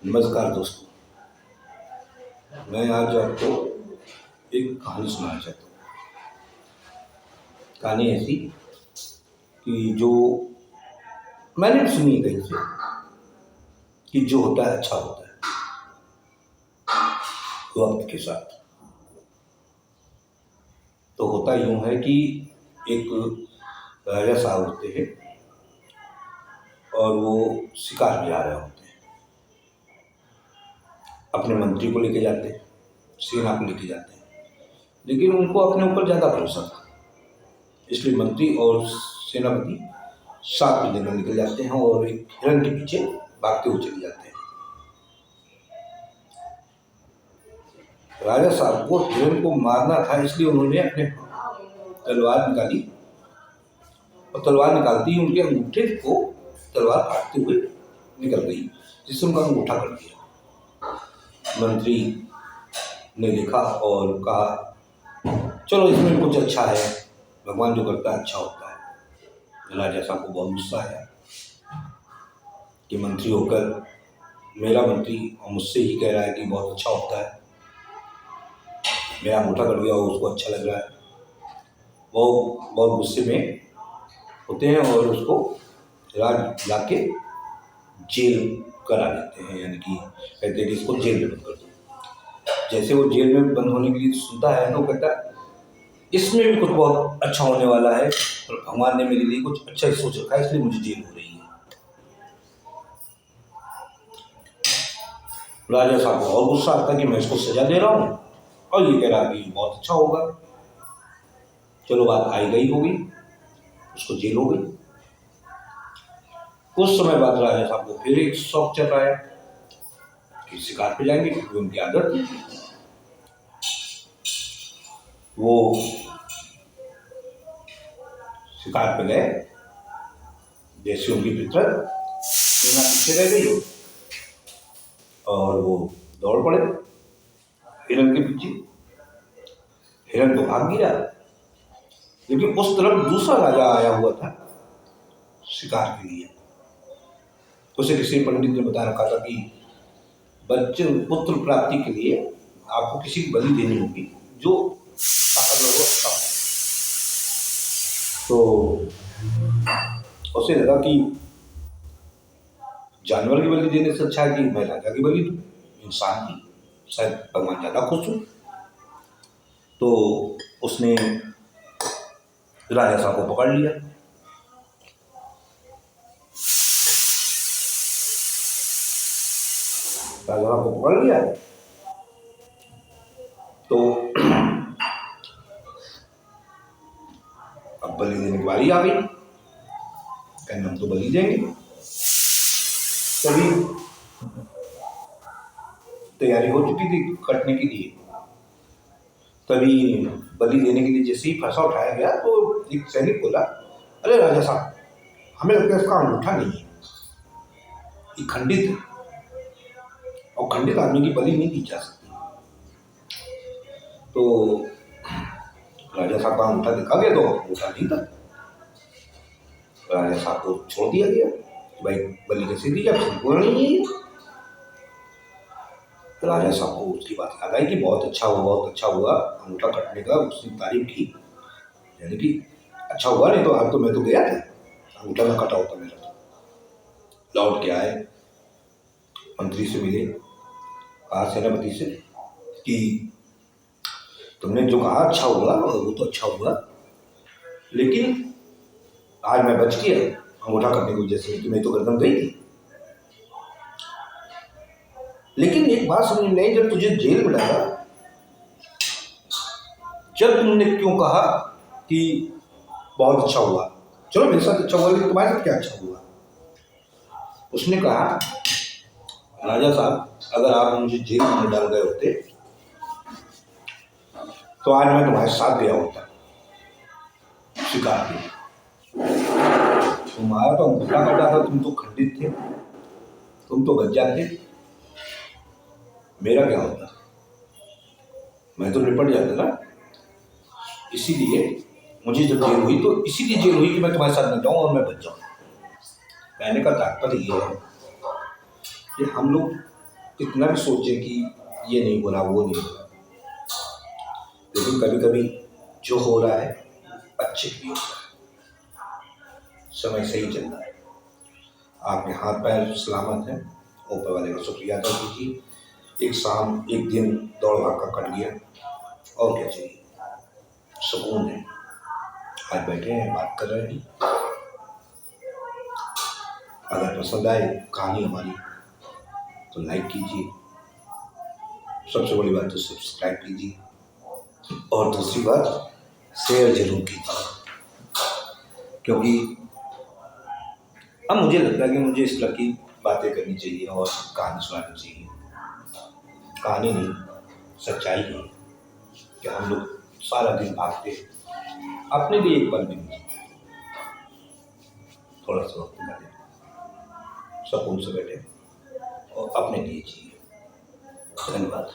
नमस्कार दोस्तों, मैं आज आपको एक कहानी सुनाना चाहता हूँ। कहानी ऐसी कि जो मैंने भी सुनी है कहीं से कि जो होता है अच्छा होता है वक्त के साथ। तो होता यूँ है कि एक राजा साहब होते हैं और वो शिकार पे जा रहे होते हैं। अपने मंत्री को लेके जाते हैं, सेना को लेके जाते हैं, लेकिन उनको अपने ऊपर ज़्यादा भरोसा था, इसलिए मंत्री और सेनापति साथ में जंगल निकल जाते हैं और एक हिरण के पीछे भागते हुए चले जाते हैं। राजा साहब को हिरण को मारना था, इसलिए उन्होंने अपने तलवार निकाली और तलवार निकालती ही उनके अंगूठे को तलवार काटते हुए निकल गई, जिससे उनका अंगूठा कट गया। मंत्री ने देखा और कहा चलो इसमें कुछ अच्छा है, भगवान जो करता है अच्छा होता है। राजा साहब को बहुत गुस्सा आया कि मंत्री होकर मेरा मंत्री और मुझसे ही कह रहा है कि बहुत अच्छा होता है, मेरा अंगूठा कट गया और उसको अच्छा लग रहा है। वो बहुत गुस्से में होते हैं और उसको राज ला के जेल करा देते हैं, यानी कि कहते हैं कि इसको जेल में बंद कर दो। जैसे वो जेल में बंद होने के लिए सुनता है तो कहता है इसमें भी कुछ बहुत अच्छा होने वाला है और भगवान ने मेरे लिए कुछ अच्छा ही सोच रखा है, इसलिए मुझे जेल हो रही है। राजा साहब को और गुस्सा आता है कि मैं इसको सजा दे रहा हूँ और ये कह रहा कि बहुत अच्छा होगा। चलो बात आई गई हो गई, उसको जेल हो गई। कुछ समय बाद राजा साहब को फिर एक शौक चल रहा है कि शिकार पे जाएंगे, क्योंकि उनकी आदत थी। वो शिकार पे गए, जैसे उनकी फितरत, सेना पीछे रह गई और वो दौड़ पड़े हिरण के पीछे। हिरण तो भाग गया, लेकिन उस तरफ दूसरा राजा आया हुआ था शिकार के लिए। उसे किसी पंडित ने बता रखा था कि बच्चे पुत्र प्राप्ति के लिए आपको किसी की बलि देनी होगी जो ताकतवर हो, अच्छा हो। तो उसे लगा कि जानवर की बलि देने से अच्छा है कि मैं राजा की बलि दूं, इंसान की, शायद भगवान ज़्यादा खुश हो। तो उसने राजा साहब को पकड़ लिया। राजा साहब को पकड़ लिया तो अब बलि देने की बारी आ गई। कहने हम तो बलि देंगे। तभी तैयारी हो चुकी थी कटने के लिए। तभी बलि देने के लिए जैसे ही फरसा उठाया गया तो एक सैनिक बोला, अरे राजा साहब, हमें लगता है इसका अंगूठा नहीं है, ये खंडित है और खंडित आदमी की बलि नहीं दी जा सकती। तो राजा साहब का अंगूठा देखा गया तो अंगूठा नहीं था। राजा साहब को छोड़ दिया गया, भाई बलि कैसे दी जाए, संपूर्ण नहीं है। राजा साहब को उसकी बात याद आई कि बहुत अच्छा हुआ अंगूठा कटने का। उसने तारीफ की, यानी कि अच्छा हुआ, नहीं तो आज तो मैं तो गया था, अंगूठा ना कटा होता मेरा। तो लौट के आए, मंत्री से मिले, कहा सेनापति से कि तुमने जो कहा अच्छा हुआ, वो तो अच्छा हुआ, लेकिन आज मैं बच गया अंगूठा कटने की वजह से, तुम्हें तो गर्दन गई थी। लेकिन एक बात समझ में आई, जब तुझे जेल में डाला, जब तुमने क्यों कहा कि बहुत अच्छा हुआ, चलो मेरे साथ अच्छा हुआ, लेकिन तुम्हारे साथ क्या अच्छा हुआ? उसने कहा, राजा साहब, अगर आप मुझे जेल में डाल गए होते तो आज मैं तुम्हारे साथ गया होता शिकार पे। तुम्हारा तो अंगूठा कटा था, तुम तो खंडित थे, तुम तो बच जाते, मेरा क्या होता? मैं तो निपट जाता ना। इसीलिए मुझे जब जेल हुई तो इसीलिए जेल हुई कि मैं तुम्हारे साथ न जाऊँ और मैं बच जाऊँ। कहने का तात्पर्य ये है कि हम लोग कितना भी सोचे कि ये नहीं बोला वो नहीं बोला, लेकिन कभी कभी जो हो रहा है अच्छे के लिए हो रहा है, समय सही चल रहा है, आपके हाथ पैर सलामत हैं, ऊपर वाले का शुक्रिया अदा कीजिए। एक शाम एक दिन दौड़ भाग का कट गया, और क्या चाहिए, सुकून है। आज बैठे हैं, बात कर रहे हैं। अगर पसंद आए कहानी हमारी तो लाइक कीजिए, सबसे बड़ी बात तो सब्सक्राइब कीजिए, और दूसरी बात शेयर जरूर कीजिए, क्योंकि अब मुझे लगता है कि मुझे इस तरह की बातें करनी चाहिए और कहानी सुनानी चाहिए। कहानी नहीं, सच्चाई है कि हम लोग सारा दिन भागते, अपने लिए एक पल भी नहीं, थोड़ा सा वक्त निकालें, सुकून से बैठे और अपने लिए जिए। धन्यवाद।